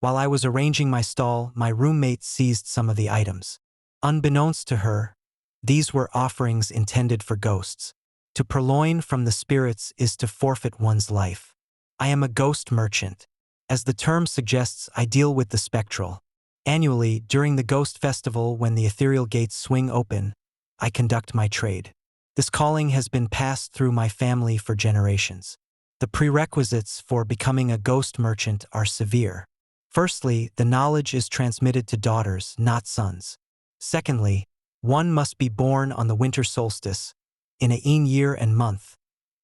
While I was arranging my stall, my roommate seized some of the items. Unbeknownst to her, these were offerings intended for ghosts. To purloin from the spirits is to forfeit one's life. I am a ghost merchant. As the term suggests, I deal with the spectral. Annually, during the Ghost Festival, when the ethereal gates swing open, I conduct my trade. This calling has been passed through my family for generations. The prerequisites for becoming a ghost merchant are severe. Firstly, the knowledge is transmitted to daughters, not sons. Secondly, one must be born on the winter solstice, in a year and month,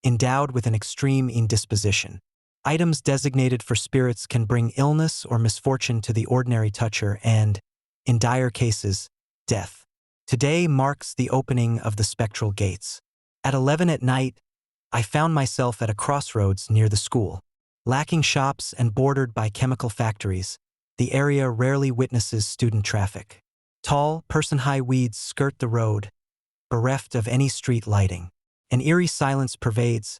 endowed with an extreme indisposition. Items designated for spirits can bring illness or misfortune to the ordinary toucher and, in dire cases, death. Today marks the opening of the spectral gates. At 11 at night, I found myself at a crossroads near the school. Lacking shops and bordered by chemical factories, the area rarely witnesses student traffic. Tall, person-high weeds skirt the road, bereft of any street lighting. An eerie silence pervades,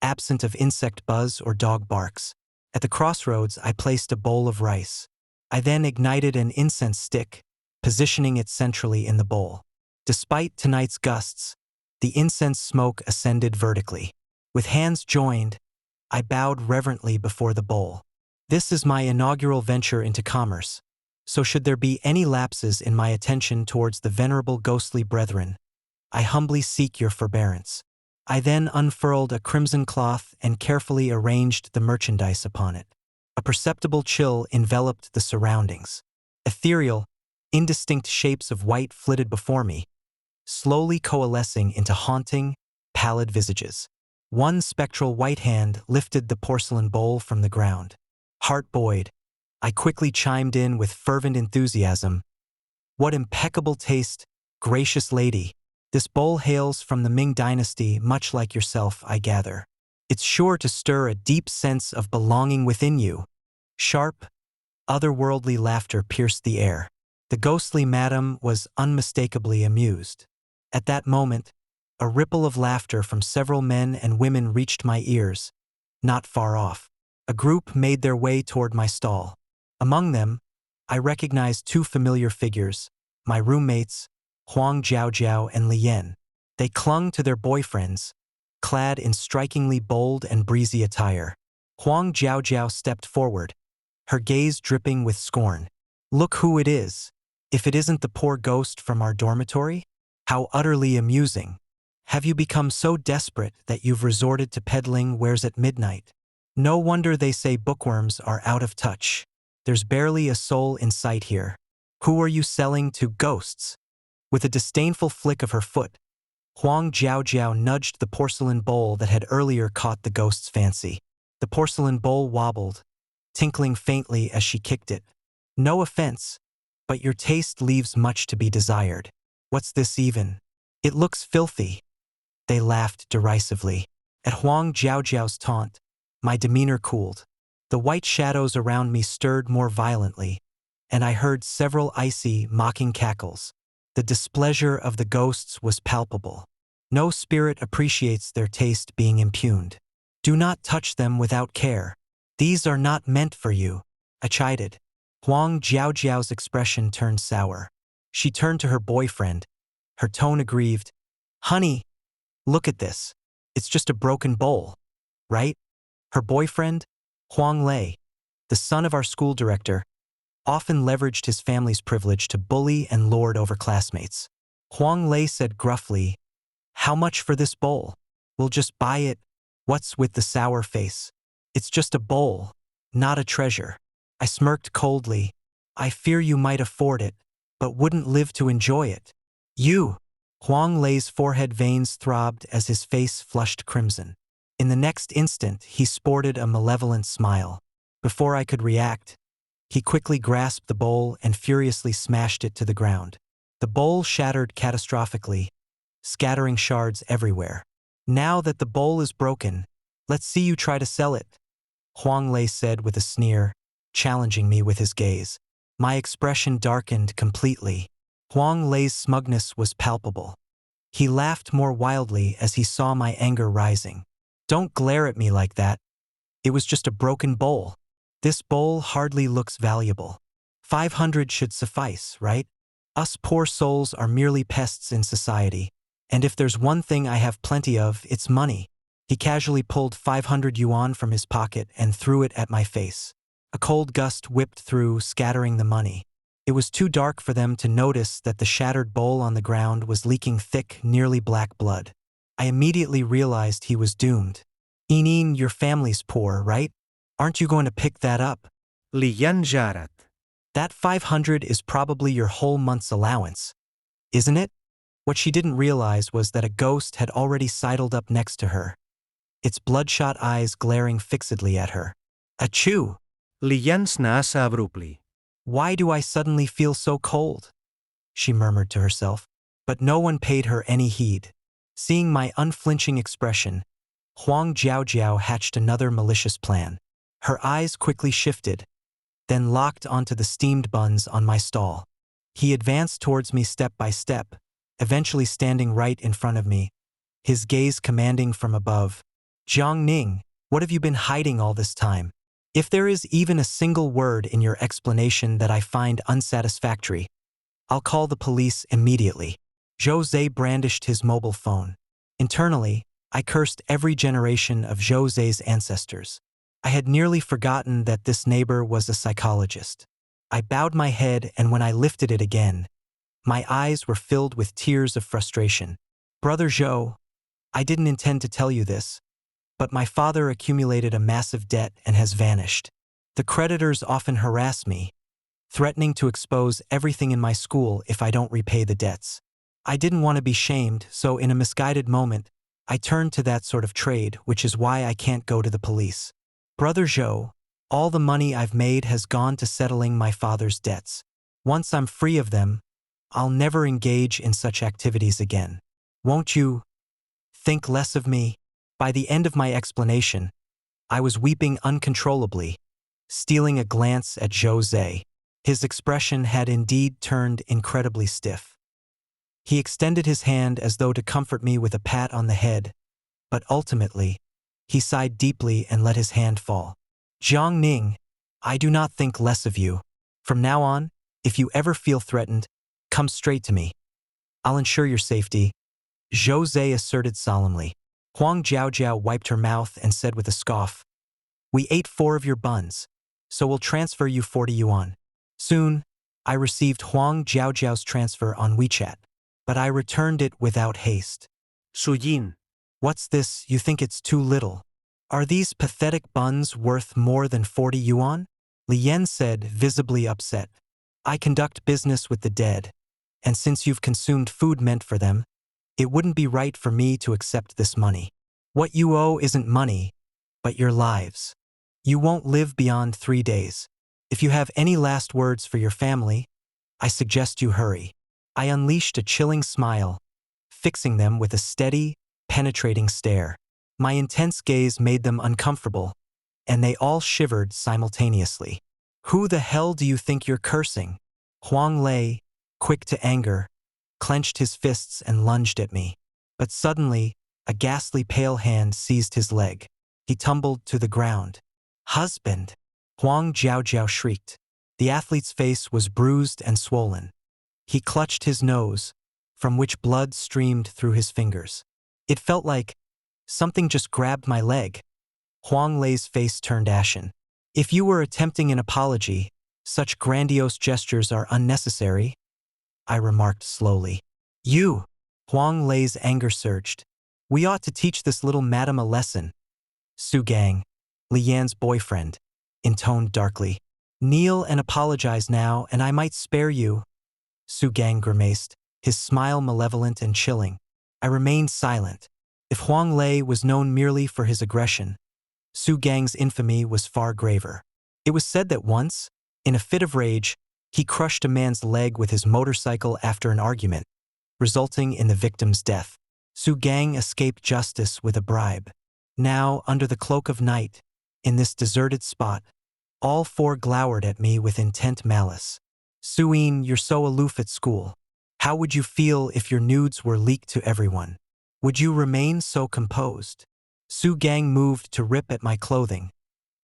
absent of insect buzz or dog barks. At the crossroads, I placed a bowl of rice. I then ignited an incense stick, positioning it centrally in the bowl. Despite tonight's gusts, the incense smoke ascended vertically. With hands joined, I bowed reverently before the bowl. This is my inaugural venture into commerce, so should there be any lapses in my attention towards the venerable ghostly brethren, I humbly seek your forbearance. I then unfurled a crimson cloth and carefully arranged the merchandise upon it. A perceptible chill enveloped the surroundings. Ethereal, indistinct shapes of white flitted before me, slowly coalescing into haunting, pallid visages. One spectral white hand lifted the porcelain bowl from the ground. Heart buoyed, I quickly chimed in with fervent enthusiasm. What impeccable taste, gracious lady! This bowl hails from the Ming Dynasty, much like yourself, I gather. It's sure to stir a deep sense of belonging within you. Sharp, otherworldly laughter pierced the air. The ghostly madam was unmistakably amused. At that moment, a ripple of laughter from several men and women reached my ears. Not far off, a group made their way toward my stall. Among them, I recognized two familiar figures, my roommates, Huang Jiaojiao and Li Yan. They clung to their boyfriends, clad in strikingly bold and breezy attire. Huang Jiaojiao stepped forward, her gaze dripping with scorn. Look who it is. If it isn't the poor ghost from our dormitory? How utterly amusing. Have you become so desperate that you've resorted to peddling wares at midnight? No wonder they say bookworms are out of touch. There's barely a soul in sight here. Who are you selling to, ghosts? With a disdainful flick of her foot, Huang Jiaojiao nudged the porcelain bowl that had earlier caught the ghost's fancy. The porcelain bowl wobbled, tinkling faintly as she kicked it. No offense, but your taste leaves much to be desired. What's this even? It looks filthy. They laughed derisively. At Huang Jiaojiao's taunt, my demeanor cooled. The white shadows around me stirred more violently, and I heard several icy, mocking cackles. The displeasure of the ghosts was palpable. No spirit appreciates their taste being impugned. Do not touch them without care. These are not meant for you, I chided. Huang Jiaojiao's expression turned sour. She turned to her boyfriend, her tone aggrieved. Honey, look at this. It's just a broken bowl, right? Her boyfriend, Huang Lei, the son of our school director, often leveraged his family's privilege to bully and lord over classmates. Huang Lei said gruffly, "How much for this bowl? We'll just buy it." What's with the sour face? It's just a bowl, not a treasure. I smirked coldly. I fear you might afford it, but wouldn't live to enjoy it. You! Huang Lei's forehead veins throbbed as his face flushed crimson. In the next instant, he sported a malevolent smile. Before I could react, he quickly grasped the bowl and furiously smashed it to the ground. The bowl shattered catastrophically, scattering shards everywhere. Now that the bowl is broken, let's see you try to sell it, Huang Lei said with a sneer, challenging me with his gaze. My expression darkened completely. Huang Lei's smugness was palpable. He laughed more wildly as he saw my anger rising. Don't glare at me like that. It was just a broken bowl. This bowl hardly looks valuable. 500 should suffice, right? Us poor souls are merely pests in society. And if there's one thing I have plenty of, it's money. He casually pulled 500 yuan from his pocket and threw it at my face. A cold gust whipped through, scattering the money. It was too dark for them to notice that the shattered bowl on the ground was leaking thick, nearly black blood. I immediately realized he was doomed. Inin, your family's poor, right? Aren't you going to pick that up? Li Yan jarat. That 500 is probably your whole month's allowance. Isn't it? What she didn't realize was that a ghost had already sidled up next to her, its bloodshot eyes glaring fixedly at her. Achoo! Li Yan snasa abruptly. Why do I suddenly feel so cold? She murmured to herself, but no one paid her any heed. Seeing my unflinching expression, Huang Jiaojiao hatched another malicious plan. Her eyes quickly shifted, then locked onto the steamed buns on my stall. He advanced towards me step by step, eventually standing right in front of me, his gaze commanding from above. Jiang Ning, what have you been hiding all this time? If there is even a single word in your explanation that I find unsatisfactory, I'll call the police immediately. Zhou Zhe brandished his mobile phone. Internally, I cursed every generation of Zhou Zhe's ancestors. I had nearly forgotten that this neighbor was a psychologist. I bowed my head, and when I lifted it again, my eyes were filled with tears of frustration. Brother Zhou, I didn't intend to tell you this, but my father accumulated a massive debt and has vanished. The creditors often harass me, threatening to expose everything in my school if I don't repay the debts. I didn't want to be shamed, so in a misguided moment, I turned to that sort of trade, which is why I can't go to the police. Brother Zhou, all the money I've made has gone to settling my father's debts. Once I'm free of them, I'll never engage in such activities again. Won't you think less of me? By the end of my explanation, I was weeping uncontrollably, stealing a glance at Zhou Zhe. His expression had indeed turned incredibly stiff. He extended his hand as though to comfort me with a pat on the head, but ultimately, he sighed deeply and let his hand fall. Jiang Ning, I do not think less of you. From now on, if you ever feel threatened, come straight to me. I'll ensure your safety, Zhou Zhe asserted solemnly. Huang Jiaojiao wiped her mouth and said with a scoff, We ate 4 of your buns, so we'll transfer you 40 yuan. Soon, I received Huang Jiaojiao's transfer on WeChat, but I returned it without haste. Su Yin. What's this? You think it's too little? Are these pathetic buns worth more than 40 yuan? Li Yan said, visibly upset. I conduct business with the dead, and since you've consumed food meant for them, it wouldn't be right for me to accept this money. What you owe isn't money, but your lives. You won't live beyond 3 days. If you have any last words for your family, I suggest you hurry. I unleashed a chilling smile, fixing them with a steady, penetrating stare. My intense gaze made them uncomfortable, and they all shivered simultaneously. Who the hell do you think you're cursing? Huang Lei, quick to anger, clenched his fists and lunged at me. But suddenly, a ghastly pale hand seized his leg. He tumbled to the ground. Husband! Huang Jiaojiao shrieked. The athlete's face was bruised and swollen. He clutched his nose, from which blood streamed through his fingers. It felt like something just grabbed my leg. Huang Lei's face turned ashen. If you were attempting an apology, such grandiose gestures are unnecessary, I remarked slowly. You! Huang Lei's anger surged. We ought to teach this little madam a lesson. Su Gang, Li Yan's boyfriend, intoned darkly. Kneel and apologize now, and I might spare you. Su Gang grimaced, his smile malevolent and chilling. I remained silent. If Huang Lei was known merely for his aggression, Su Gang's infamy was far graver. It was said that once, in a fit of rage, he crushed a man's leg with his motorcycle after an argument, resulting in the victim's death. Su Gang escaped justice with a bribe. Now, under the cloak of night, in this deserted spot, all 4 glowered at me with intent malice. Suyin, you're so aloof at school. How would you feel if your nudes were leaked to everyone? Would you remain so composed? Su Gang moved to rip at my clothing,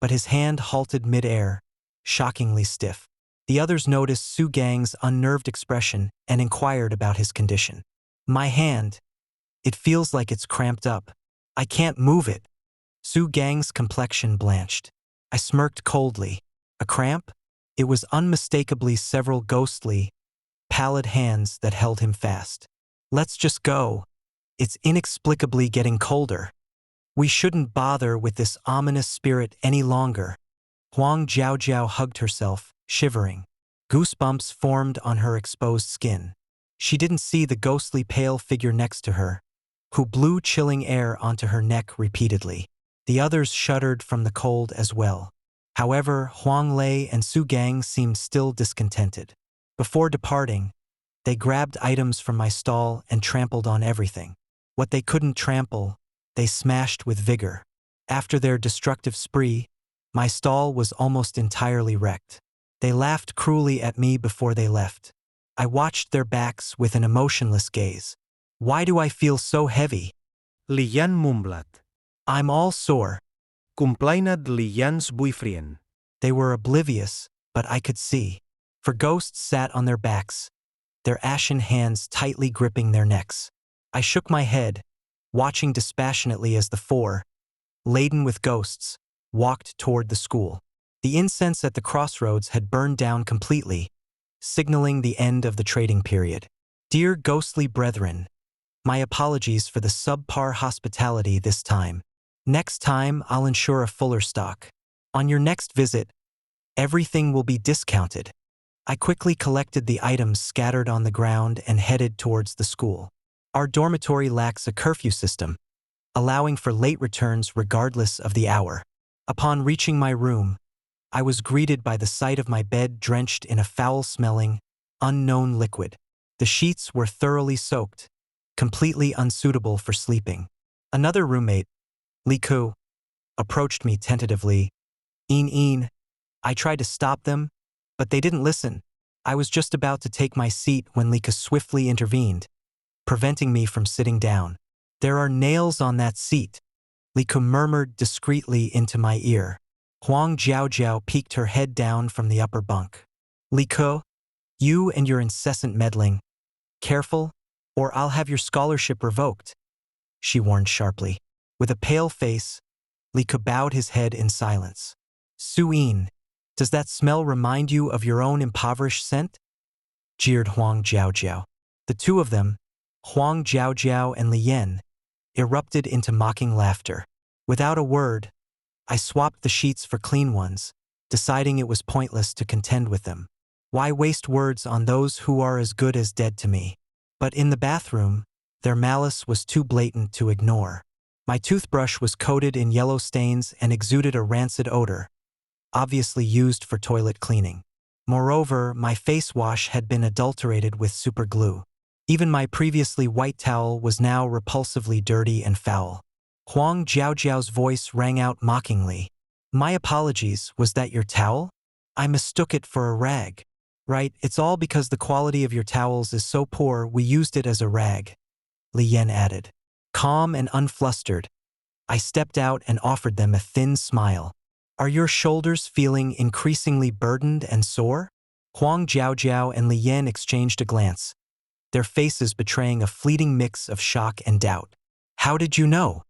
but his hand halted mid-air, shockingly stiff. The others noticed Su Gang's unnerved expression and inquired about his condition. My hand. It feels like it's cramped up. I can't move it. Su Gang's complexion blanched. I smirked coldly. A cramp? It was unmistakably several ghostly, pallid hands that held him fast. Let's just go. It's inexplicably getting colder. We shouldn't bother with this ominous spirit any longer. Huang Jiaojiao hugged herself, shivering. Goosebumps formed on her exposed skin. She didn't see the ghostly pale figure next to her, who blew chilling air onto her neck repeatedly. The others shuddered from the cold as well. However, Huang Lei and Su Gang seemed still discontented. Before departing, they grabbed items from my stall and trampled on everything. What they couldn't trample, they smashed with vigor. After their destructive spree, my stall was almost entirely wrecked. They laughed cruelly at me before they left. I watched their backs with an emotionless gaze. Why do I feel so heavy? Li Yan mumblat. I'm all sore. Complained Li Yan's boyfriend. They were oblivious, but I could see. For ghosts sat on their backs, their ashen hands tightly gripping their necks. I shook my head, watching dispassionately as the four, laden with ghosts, walked toward the school. The incense at the crossroads had burned down completely, signaling the end of the trading period. Dear ghostly brethren, my apologies for the subpar hospitality this time. Next time, I'll ensure a fuller stock. On your next visit, everything will be discounted. I quickly collected the items scattered on the ground and headed towards the school. Our dormitory lacks a curfew system, allowing for late returns regardless of the hour. Upon reaching my room, I was greeted by the sight of my bed drenched in a foul-smelling, unknown liquid. The sheets were thoroughly soaked, completely unsuitable for sleeping. Another roommate, Li Ku, approached me tentatively. Een. I tried to stop them, but they didn't listen. I was just about to take my seat when Li Ku swiftly intervened, preventing me from sitting down. There are nails on that seat, Li Ku murmured discreetly into my ear. Huang Jiaojiao peeked her head down from the upper bunk. Li Ku, you and your incessant meddling. Careful, or I'll have your scholarship revoked, she warned sharply. With a pale face, Li Ku bowed his head in silence. Su-yin, does that smell remind you of your own impoverished scent? Jeered Huang Jiaojiao. The two of them, Huang Jiaojiao and Li Yan, erupted into mocking laughter. Without a word, I swapped the sheets for clean ones, deciding it was pointless to contend with them. Why waste words on those who are as good as dead to me? But in the bathroom, their malice was too blatant to ignore. My toothbrush was coated in yellow stains and exuded a rancid odor, obviously used for toilet cleaning. Moreover, my face wash had been adulterated with superglue. Even my previously white towel was now repulsively dirty and foul. Huang Jiaojiao's voice rang out mockingly. My apologies, was that your towel? I mistook it for a rag. Right, it's all because the quality of your towels is so poor we used it as a rag, Li Yan added. Calm and unflustered, I stepped out and offered them a thin smile. Are your shoulders feeling increasingly burdened and sore? Huang Jiaojiao and Li Yan exchanged a glance, their faces betraying a fleeting mix of shock and doubt. How did you know?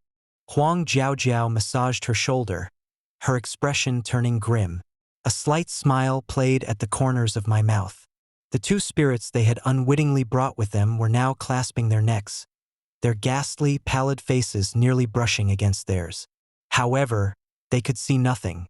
Huang Jiaojiao massaged her shoulder, her expression turning grim. A slight smile played at the corners of my mouth. The two spirits they had unwittingly brought with them were now clasping their necks, their ghastly, pallid faces nearly brushing against theirs. However, they could see nothing.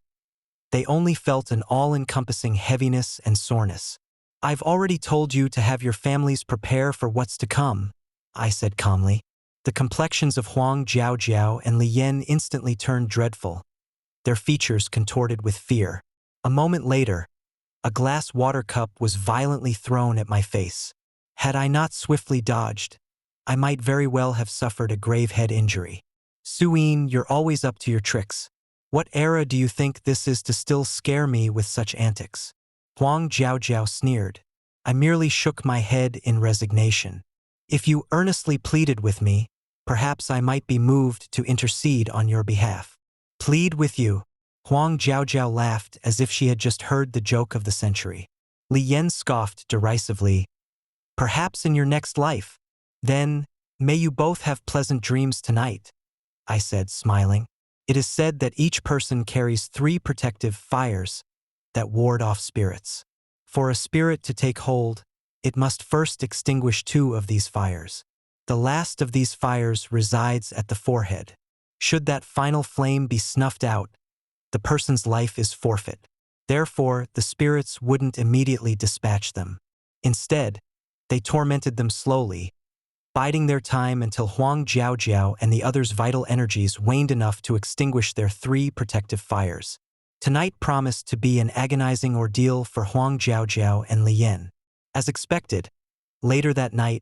They only felt an all-encompassing heaviness and soreness. I've already told you to have your families prepare for what's to come, I said calmly. The complexions of Huang Jiaojiao and Li Yan instantly turned dreadful, their features contorted with fear. A moment later, a glass water cup was violently thrown at my face. Had I not swiftly dodged, I might very well have suffered a grave head injury. Su-yin, you're always up to your tricks. What era do you think this is to still scare me with such antics? Huang Jiaojiao sneered. I merely shook my head in resignation. If you earnestly pleaded with me, perhaps I might be moved to intercede on your behalf. Plead with you? Huang Jiaojiao laughed as if she had just heard the joke of the century. Li Yan scoffed derisively. Perhaps in your next life. Then, may you both have pleasant dreams tonight, I said, smiling. It is said that each person carries 3 protective fires that ward off spirits. For a spirit to take hold, it must first extinguish 2 of these fires. The last of these fires resides at the forehead. Should that final flame be snuffed out, the person's life is forfeit. Therefore, the spirits wouldn't immediately dispatch them. Instead, they tormented them slowly, biding their time until Huang Jiaojiao and the others' vital energies waned enough to extinguish their 3 protective fires. Tonight promised to be an agonizing ordeal for Huang Jiaojiao and Li Yan. As expected, later that night,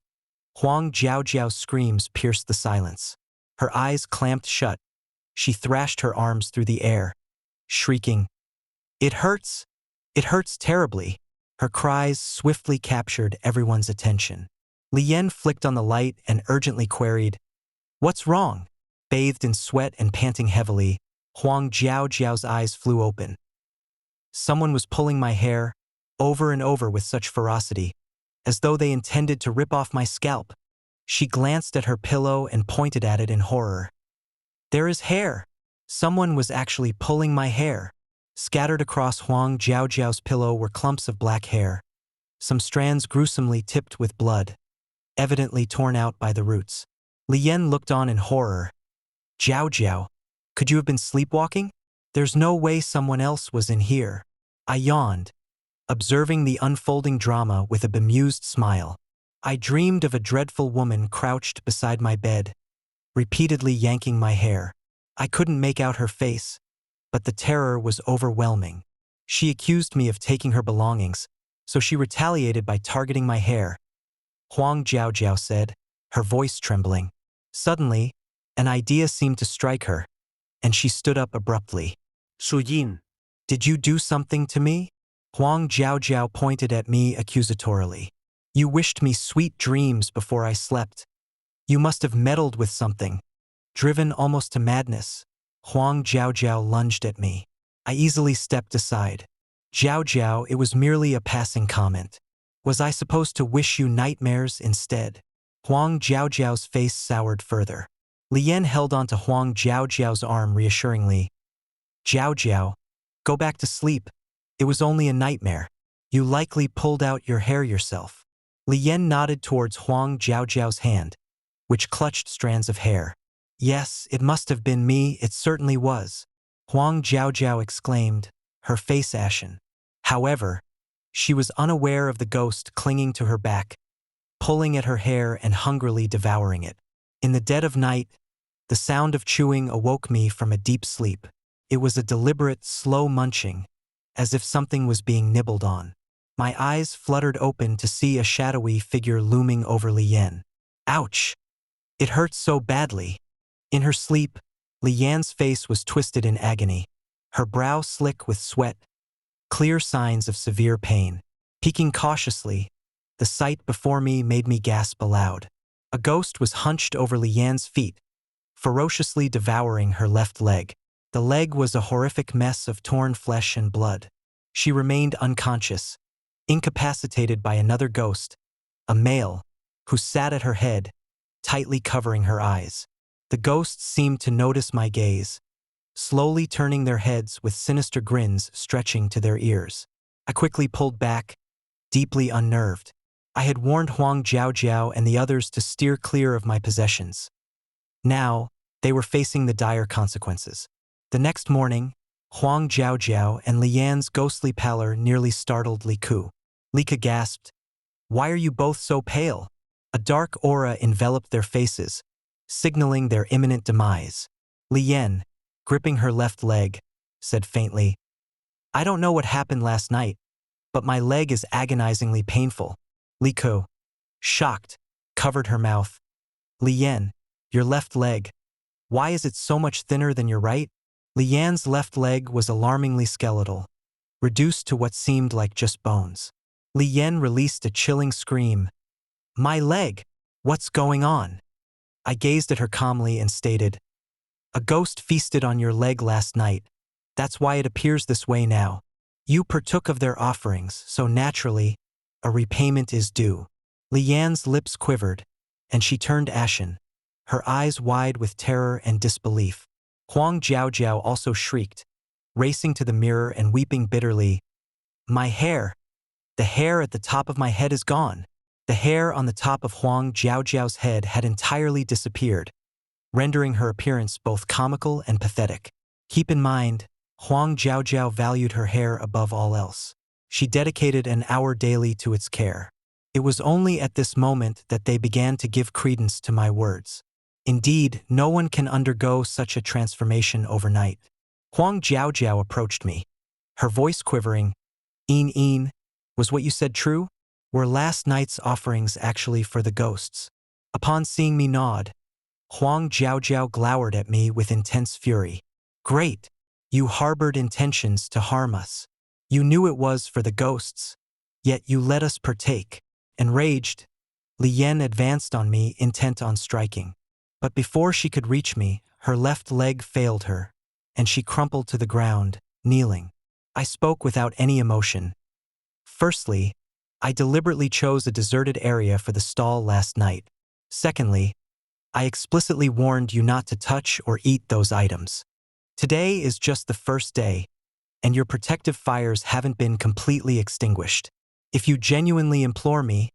Huang Jiaojiao's screams pierced the silence. Her eyes clamped shut. She thrashed her arms through the air, shrieking, "It hurts! It hurts terribly!" Her cries swiftly captured everyone's attention. Li Yan flicked on the light and urgently queried, "What's wrong?" Bathed in sweat and panting heavily, Huang Jiaojiao's eyes flew open. Someone was pulling my hair, over and over with such ferocity, as though they intended to rip off my scalp. She glanced at her pillow and pointed at it in horror. "There is hair! Someone was actually pulling my hair." Scattered across Huang Jiaojiao's pillow were clumps of black hair, some strands gruesomely tipped with blood, evidently torn out by the roots. Li Yan looked on in horror. "Jiaojiao, could you have been sleepwalking? There's no way someone else was in here." I yawned, observing the unfolding drama with a bemused smile. I dreamed of a dreadful woman crouched beside my bed, repeatedly yanking my hair. I couldn't make out her face, but the terror was overwhelming. She accused me of taking her belongings, so she retaliated by targeting my hair, Huang Jiaojiao said, her voice trembling. Suddenly, an idea seemed to strike her, and she stood up abruptly. Suyin, "Did you do something to me?" Huang Jiaojiao pointed at me accusatorily. "You wished me sweet dreams before I slept. You must have meddled with something, driven almost to madness." Huang Jiaojiao lunged at me. I easily stepped aside. "Jiaojiao, it was merely a passing comment. Was I supposed to wish you nightmares instead?" Huang Jiaojiao's face soured further. Li Yan held onto Huang Jiaojiao's arm reassuringly. "Jiaojiao, go back to sleep. It was only a nightmare. You likely pulled out your hair yourself." Li Yan nodded towards Huang Jiaojiao's hand, which clutched strands of hair. "Yes, it must have been me, it certainly was," Huang Jiaojiao exclaimed, her face ashen. However, she was unaware of the ghost clinging to her back, pulling at her hair and hungrily devouring it. In the dead of night, the sound of chewing awoke me from a deep sleep. It was a deliberate, slow munching, as if something was being nibbled on. My eyes fluttered open to see a shadowy figure looming over Li Yan. Ouch! It hurt so badly. In her sleep, Li Yan's face was twisted in agony, her brow slick with sweat, clear signs of severe pain. Peeking cautiously, the sight before me made me gasp aloud. A ghost was hunched over Li Yan's feet, ferociously devouring her left leg. The leg was a horrific mess of torn flesh and blood. She remained unconscious, incapacitated by another ghost, a male, who sat at her head, tightly covering her eyes. The ghosts seemed to notice my gaze, slowly turning their heads with sinister grins stretching to their ears. I quickly pulled back, deeply unnerved. I had warned Huang Jiaojiao and the others to steer clear of my possessions. Now, they were facing the dire consequences. The next morning, Huang Jiaojiao and Li Yan's ghostly pallor nearly startled Li Ku. Li Ku gasped, "Why are you both so pale?" A dark aura enveloped their faces, signaling their imminent demise. Li Yan, gripping her left leg, said faintly, "I don't know what happened last night, but my leg is agonizingly painful." Li Ku, shocked, covered her mouth. "Li Yan, your left leg, why is it so much thinner than your right?" Li Yan's left leg was alarmingly skeletal, reduced to what seemed like just bones. Li Yan released a chilling scream. "My leg! What's going on?" I gazed at her calmly and stated, "A ghost feasted on your leg last night, That's why it appears this way now. You partook of their offerings, so naturally, a repayment is due. Li Yan's lips quivered, and she turned ashen, her eyes wide with terror and disbelief. Huang Jiaojiao also shrieked, racing to the mirror and weeping bitterly. My hair! The hair at the top of my head is gone. The hair on the top of Huang Jiaojiao's head had entirely disappeared, rendering her appearance both comical and pathetic. Keep in mind, Huang Jiaojiao valued her hair above all else. She dedicated an hour daily to its care. It was only at this moment that they began to give credence to my words. Indeed, no one can undergo such a transformation overnight. Huang Jiaojiao approached me, her voice quivering. "Een, was what you said true? Were last night's offerings actually for the ghosts?" Upon seeing me nod, Huang Jiaojiao glowered at me with intense fury. "Great! You harbored intentions to harm us. You knew it was for the ghosts, yet you let us partake." Enraged, Li Yan advanced on me, intent on striking. But before she could reach me, her left leg failed her, and she crumpled to the ground, kneeling. I spoke without any emotion. Firstly, I deliberately chose a deserted area for the stall last night. Secondly, I explicitly warned you not to touch or eat those items. Today is just the first day, and your protective fires haven't been completely extinguished. If you genuinely implore me,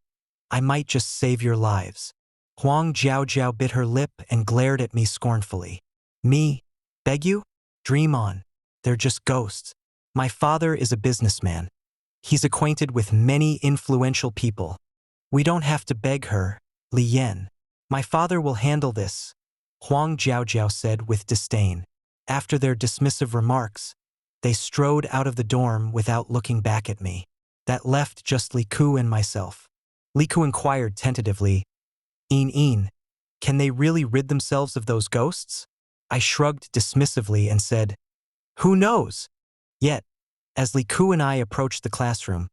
I might just save your lives. Huang Jiaojiao bit her lip and glared at me scornfully. Me? Beg you? Dream on. They're just ghosts. My father is a businessman. He's acquainted with many influential people. We don't have to beg her, Li Yan. My father will handle this, Huang Jiaojiao said with disdain. After their dismissive remarks, they strode out of the dorm without looking back at me. That left just Li Ku and myself. Li Ku inquired tentatively, Een, can they really rid themselves of those ghosts? I shrugged dismissively and said, who knows? Yet, as Li Ku and I approached the classroom,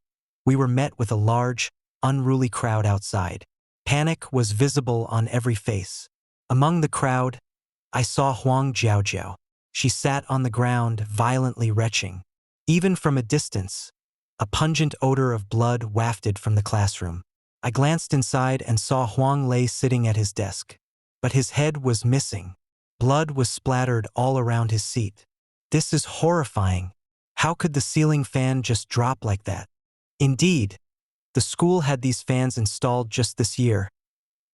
we were met with a large, unruly crowd outside. Panic was visible on every face. Among the crowd, I saw Huang Jiaojiao. She sat on the ground, violently retching. Even from a distance, a pungent odor of blood wafted from the classroom. I glanced inside and saw Huang Lei sitting at his desk. But his head was missing. Blood was splattered all around his seat. This is horrifying. How could the ceiling fan just drop like that? Indeed, the school had these fans installed just this year,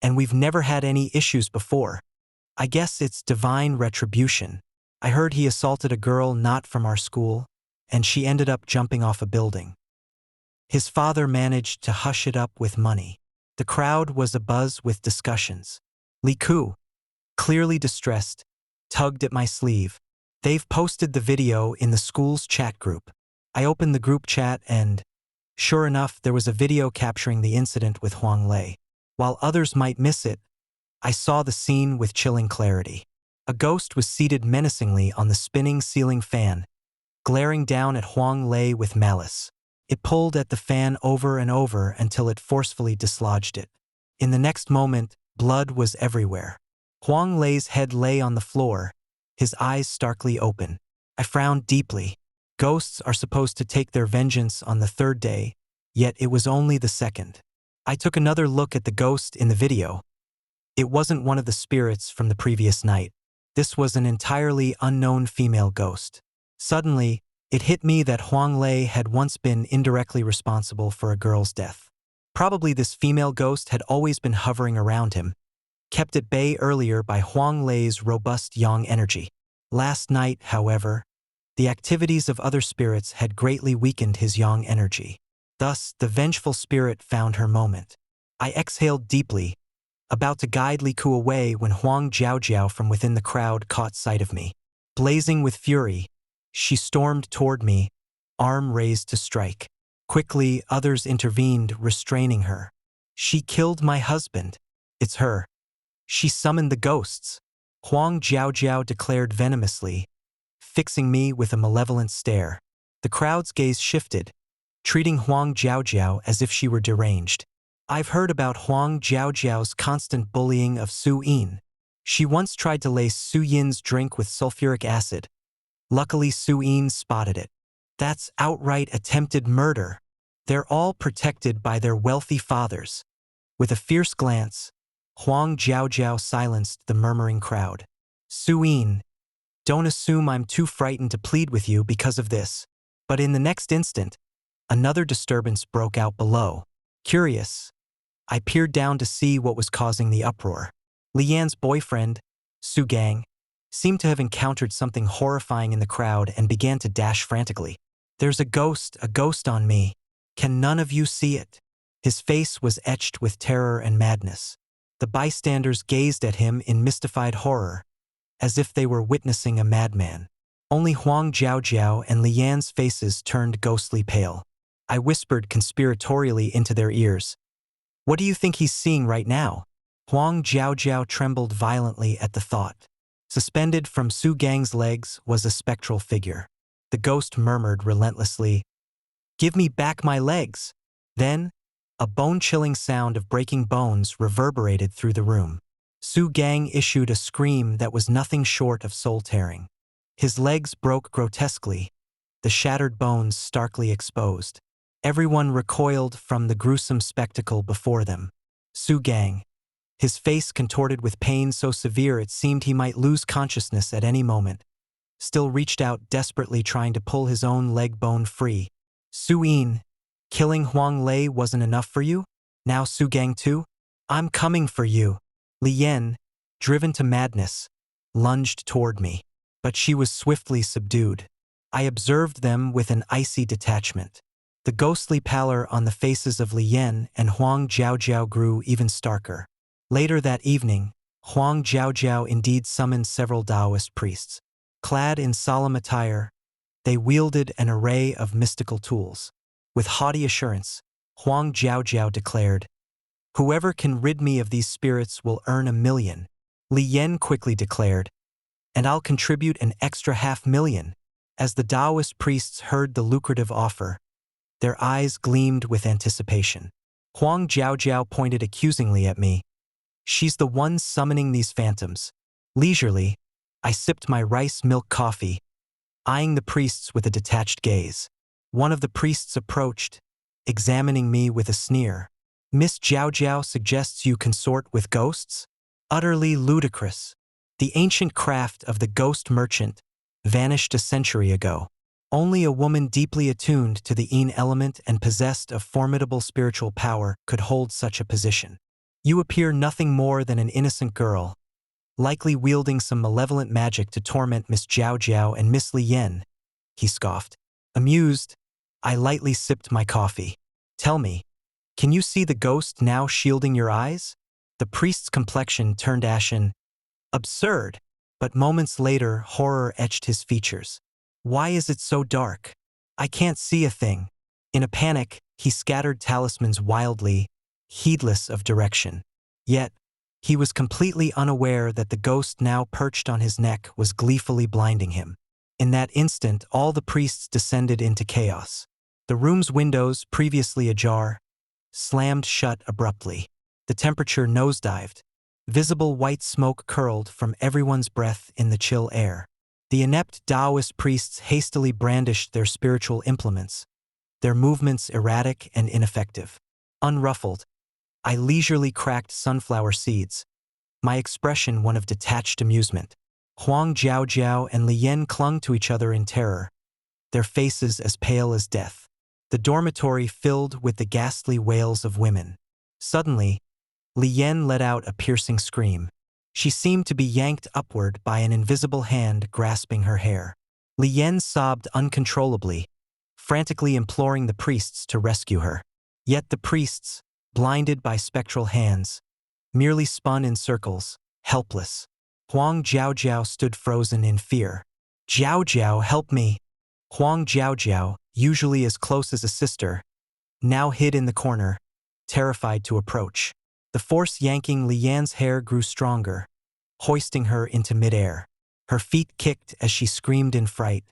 and we've never had any issues before. I guess it's divine retribution. I heard he assaulted a girl not from our school, and she ended up jumping off a building. His father managed to hush it up with money. The crowd was abuzz with discussions. Li Ku, clearly distressed, tugged at my sleeve. They've posted the video in the school's chat group. I opened the group chat and, sure enough, there was a video capturing the incident with Huang Lei. While others might miss it, I saw the scene with chilling clarity. A ghost was seated menacingly on the spinning ceiling fan, glaring down at Huang Lei with malice. It pulled at the fan over and over until it forcefully dislodged it. In the next moment, blood was everywhere. Huang Lei's head lay on the floor, his eyes starkly open. I frowned deeply. Ghosts are supposed to take their vengeance on the third day, yet it was only the second. I took another look at the ghost in the video. It wasn't one of the spirits from the previous night. This was an entirely unknown female ghost. Suddenly, it hit me that Huang Lei had once been indirectly responsible for a girl's death. Probably this female ghost had always been hovering around him, kept at bay earlier by Huang Lei's robust yang energy. Last night, however, the activities of other spirits had greatly weakened his yang energy. Thus, the vengeful spirit found her moment. I exhaled deeply, about to guide Li Ku away when Huang Jiaojiao from within the crowd caught sight of me. Blazing with fury, she stormed toward me, arm raised to strike. Quickly, others intervened, restraining her. She killed my husband. It's her. She summoned the ghosts, Huang Jiaojiao declared venomously, fixing me with a malevolent stare. The crowd's gaze shifted, treating Huang Jiaojiao as if she were deranged. I've heard about Huang Jiaojiao's constant bullying of Su Yin. She once tried to lace Su Yin's drink with sulfuric acid, Luckily, Suyin spotted it. That's outright attempted murder. They're all protected by their wealthy fathers. With a fierce glance, Huang Jiaojiao silenced the murmuring crowd. Suyin, don't assume I'm too frightened to plead with you because of this. But in the next instant, another disturbance broke out below. Curious, I peered down to see what was causing the uproar. Li Yan's boyfriend, Su Gang, seemed to have encountered something horrifying in the crowd and began to dash frantically. There's a ghost on me. Can none of you see it? His face was etched with terror and madness. The bystanders gazed at him in mystified horror, as if they were witnessing a madman. Only Huang Jiaojiao and Li Yan's faces turned ghostly pale. I whispered conspiratorially into their ears. What do you think he's seeing right now? Huang Jiaojiao trembled violently at the thought. Suspended from Su Gang's legs was a spectral figure. The ghost murmured relentlessly, "Give me back my legs." Then, a bone-chilling sound of breaking bones reverberated through the room. Su Gang issued a scream that was nothing short of soul-tearing. His legs broke grotesquely, the shattered bones starkly exposed. Everyone recoiled from the gruesome spectacle before them. Su Gang, his face contorted with pain so severe it seemed he might lose consciousness at any moment, still reached out desperately trying to pull his own leg bone free. Suyin, killing Huang Lei wasn't enough for you? Now Su Gang too? I'm coming for you. Li Yan, driven to madness, lunged toward me, but she was swiftly subdued. I observed them with an icy detachment. The ghostly pallor on the faces of Li Yan and Huang Jiaojiao grew even starker. Later that evening, Huang Jiaojiao indeed summoned several Taoist priests. Clad in solemn attire, they wielded an array of mystical tools. With haughty assurance, Huang Jiaojiao declared, "Whoever can rid me of these spirits will earn 1,000,000. Li Yan quickly declared, "And I'll contribute an extra 500,000. As the Taoist priests heard the lucrative offer, their eyes gleamed with anticipation. Huang Jiaojiao pointed accusingly at me. "She's the one summoning these phantoms." Leisurely, I sipped my rice milk coffee, eyeing the priests with a detached gaze. One of the priests approached, examining me with a sneer. "Miss Jiaojiao suggests you consort with ghosts? Utterly ludicrous. The ancient craft of the ghost merchant vanished a century ago. Only a woman deeply attuned to the Yin element and possessed of formidable spiritual power could hold such a position. You appear nothing more than an innocent girl, likely wielding some malevolent magic to torment Miss Jiaojiao and Miss Li Yan," he scoffed. Amused, I lightly sipped my coffee. "Tell me, can you see the ghost now shielding your eyes?" The priest's complexion turned ashen. Absurd! But moments later, horror etched his features. "Why is it so dark? I can't see a thing." In a panic, he scattered talismans wildly, heedless of direction. Yet, he was completely unaware that the ghost now perched on his neck was gleefully blinding him. In that instant, all the priests descended into chaos. The room's windows, previously ajar, slammed shut abruptly. The temperature nosedived. Visible white smoke curled from everyone's breath in the chill air. The inept Taoist priests hastily brandished their spiritual implements, their movements erratic and ineffective. Unruffled, I leisurely cracked sunflower seeds, my expression one of detached amusement. Huang Jiaojiao and Li Yan clung to each other in terror, their faces as pale as death. The dormitory filled with the ghastly wails of women. Suddenly, Li Yan let out a piercing scream. She seemed to be yanked upward by an invisible hand grasping her hair. Li Yan sobbed uncontrollably, frantically imploring the priests to rescue her. Yet the priests, blinded by spectral hands, merely spun in circles, helpless. Huang Jiaojiao stood frozen in fear. "Jiaojiao, help me!" Huang Jiaojiao, usually as close as a sister, now hid in the corner, terrified to approach. The force yanking Li Yan's hair grew stronger, hoisting her into midair. Her feet kicked as she screamed in fright.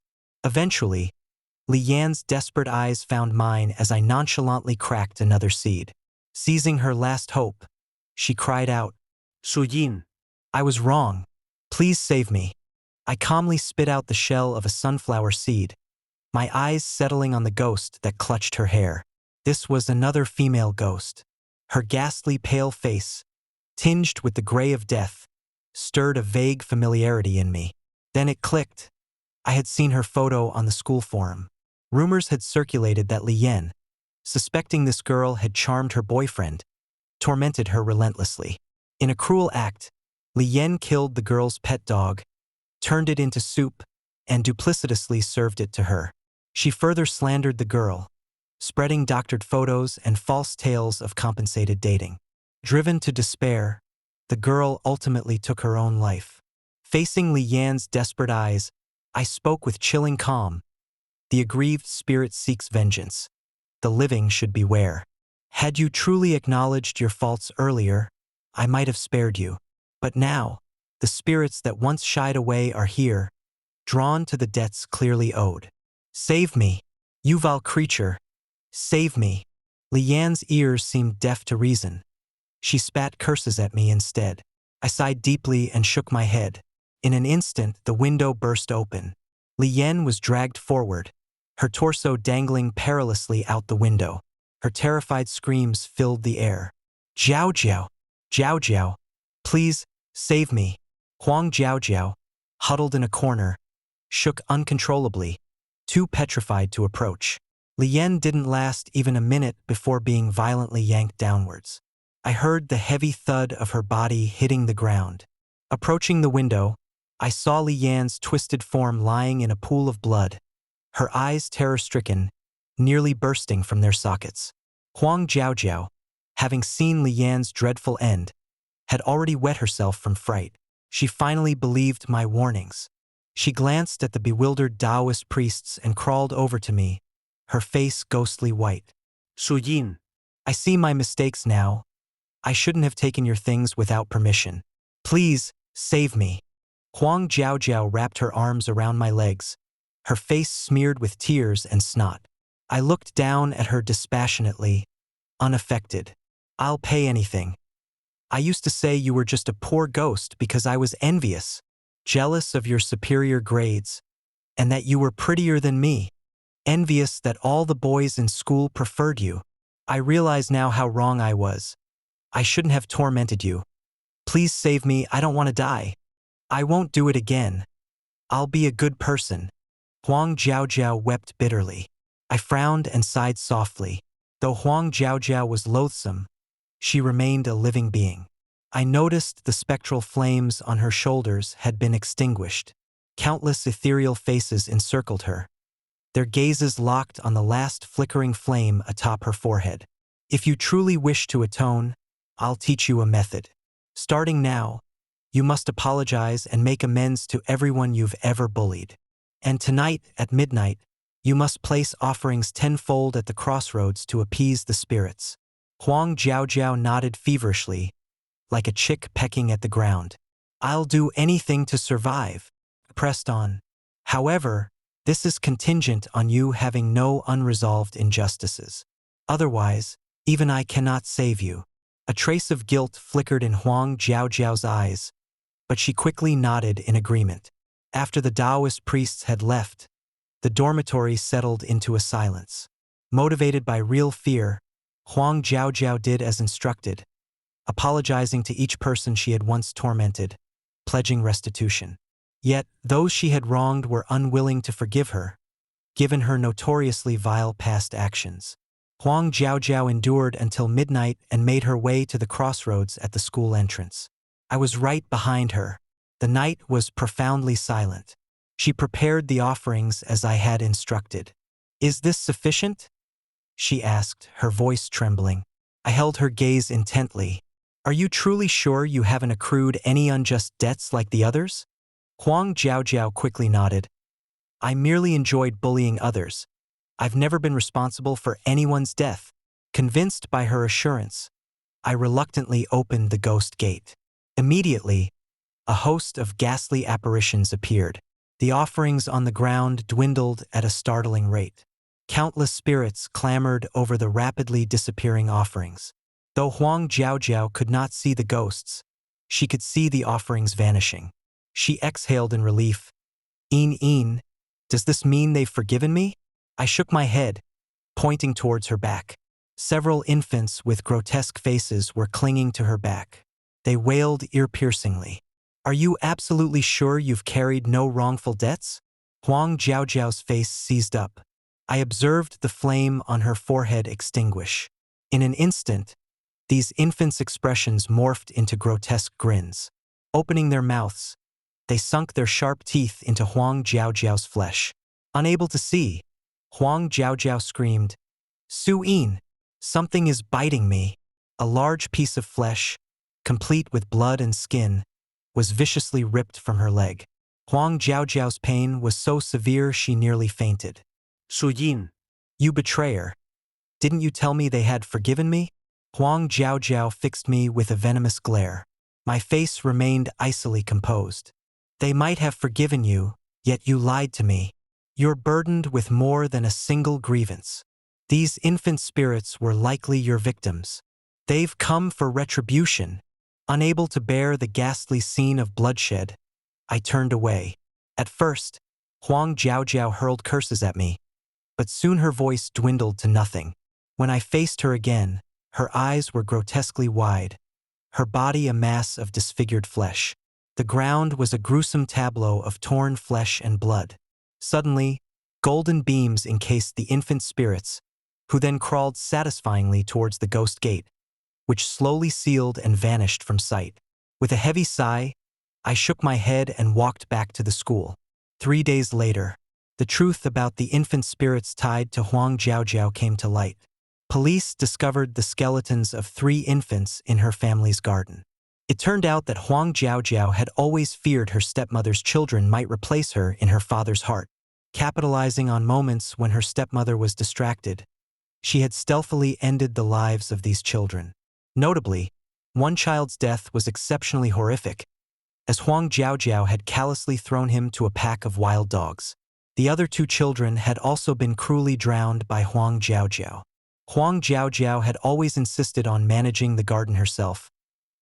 Eventually, Li Yan's desperate eyes found mine as I nonchalantly cracked another seed. Seizing her last hope, she cried out, Suyin, "I was wrong. Please save me. I calmly spit out the shell of a sunflower seed, my eyes settling on the ghost that clutched her hair. This was another female ghost. Her ghastly pale face, tinged with the gray of death, stirred a vague familiarity in me. Then it clicked. I had seen her photo on the school forum. Rumors had circulated that Li Yan, suspecting this girl had charmed her boyfriend, tormented her relentlessly. In a cruel act, Li Yan killed the girl's pet dog, turned it into soup, and duplicitously served it to her. She further slandered the girl, spreading doctored photos and false tales of compensated dating. Driven to despair, the girl ultimately took her own life. Facing Li Yan's desperate eyes, I spoke with chilling calm. The aggrieved spirit seeks vengeance. The living should beware. Had you truly acknowledged your faults earlier, I might have spared you. But now, the spirits that once shied away are here, drawn to the debts clearly owed. Save me, you vile creature. Save me. Li Yan's ears seemed deaf to reason. She spat curses at me instead. I sighed deeply and shook my head. In an instant, the window burst open. Li Yan was dragged forward, her torso dangling perilously out the window. Her terrified screams filled the air. Jiao Jiao! Jiao Jiao! Please, save me! Huang Jiao Jiao, huddled in a corner, shook uncontrollably, too petrified to approach. Li Yan didn't last even a minute before being violently yanked downwards. I heard the heavy thud of her body hitting the ground. Approaching the window, I saw Li Yan's twisted form lying in a pool of blood, her eyes terror-stricken, nearly bursting from their sockets. Huang Jiao Jiao, having seen Li Yan's dreadful end, had already wet herself from fright. She finally believed my warnings. She glanced at the bewildered Taoist priests and crawled over to me, her face ghostly white. Suyin. I see my mistakes now. I shouldn't have taken your things without permission. Please, save me. Huang Jiao Jiao wrapped her arms around my legs, her face smeared with tears and snot. I looked down at her dispassionately, unaffected. I'll pay anything. I used to say you were just a poor ghost because I was envious, jealous of your superior grades, and that you were prettier than me, envious that all the boys in school preferred you. I realize now how wrong I was. I shouldn't have tormented you. Please save me, I don't want to die. I won't do it again. I'll be a good person. Huang Jiao Jiao wept bitterly. I frowned and sighed softly. Though Huang Jiao Jiao was loathsome, she remained a living being. I noticed the spectral flames on her shoulders had been extinguished. Countless ethereal faces encircled her, their gazes locked on the last flickering flame atop her forehead. If you truly wish to atone, I'll teach you a method. Starting now, you must apologize and make amends to everyone you've ever bullied. And tonight, at midnight, you must place offerings tenfold at the crossroads to appease the spirits. Huang Jiao Jiao nodded feverishly, like a chick pecking at the ground. I'll do anything to survive, pressed on. However, this is contingent on you having no unresolved injustices. Otherwise, even I cannot save you. A trace of guilt flickered in Huang Jiao Jiao's eyes, but she quickly nodded in agreement. After the Taoist priests had left, the dormitory settled into a silence. Motivated by real fear, Huang Jiao Jiao did as instructed, apologizing to each person she had once tormented, pledging restitution. Yet, those she had wronged were unwilling to forgive her, given her notoriously vile past actions. Huang Jiao Jiao endured until midnight and made her way to the crossroads at the school entrance. I was right behind her. The night was profoundly silent. She prepared the offerings as I had instructed. Is this sufficient? She asked, her voice trembling. I held her gaze intently. Are you truly sure you haven't accrued any unjust debts like the others? Huang Jiao Jiao quickly nodded. I merely enjoyed bullying others. I've never been responsible for anyone's death. Convinced by her assurance, I reluctantly opened the ghost gate. Immediately, a host of ghastly apparitions appeared. The offerings on the ground dwindled at a startling rate. Countless spirits clamored over the rapidly disappearing offerings. Though Huang Jiao Jiao could not see the ghosts, she could see the offerings vanishing. She exhaled in relief, Een, does this mean they've forgiven me? I shook my head, pointing towards her back. Several infants with grotesque faces were clinging to her back. They wailed ear-piercingly. Are you absolutely sure you've carried no wrongful debts? Huang Jiaojiao's face seized up. I observed the flame on her forehead extinguish. In an instant, these infants' expressions morphed into grotesque grins. Opening their mouths, they sunk their sharp teeth into Huang Jiaojiao's flesh. Unable to see, Huang Jiaojiao screamed, Su Yin, something is biting me. A large piece of flesh, complete with blood and skin, was viciously ripped from her leg. Huang Jiaojiao's pain was so severe she nearly fainted. Su Yin, You betrayer. Didn't you tell me they had forgiven me? Huang Jiaojiao fixed me with a venomous glare. My face remained icily composed. They might have forgiven you, yet you lied to me. You're burdened with more than a single grievance. These infant spirits were likely your victims. They've come for retribution. Unable to bear the ghastly scene of bloodshed, I turned away. At first, Huang Jiaojiao hurled curses at me, but soon her voice dwindled to nothing. When I faced her again, her eyes were grotesquely wide, her body a mass of disfigured flesh. The ground was a gruesome tableau of torn flesh and blood. Suddenly, golden beams encased the infant spirits, who then crawled satisfyingly towards the ghost gate, which slowly sealed and vanished from sight. With a heavy sigh, I shook my head and walked back to the school. 3 days later, the truth about the infant spirits tied to Huang Jiaojiao came to light. Police discovered the skeletons of 3 infants in her family's garden. It turned out that Huang Jiaojiao had always feared her stepmother's children might replace her in her father's heart. Capitalizing on moments when her stepmother was distracted, she had stealthily ended the lives of these children. Notably, one child's death was exceptionally horrific, as Huang Jiaojiao had callously thrown him to a pack of wild dogs. The other 2 children had also been cruelly drowned by Huang Jiaojiao. Huang Jiaojiao had always insisted on managing the garden herself,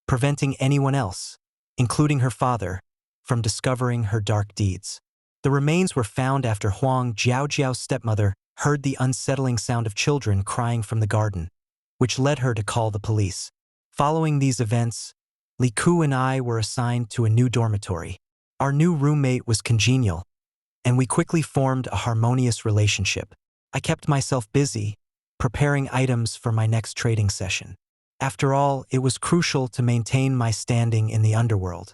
preventing anyone else, including her father, from discovering her dark deeds. The remains were found after Huang Jiaojiao's stepmother heard the unsettling sound of children crying from the garden, which led her to call the police. Following these events, Li Ku and I were assigned to a new dormitory. Our new roommate was congenial, and we quickly formed a harmonious relationship. I kept myself busy, preparing items for my next trading session. After all, it was crucial to maintain my standing in the underworld.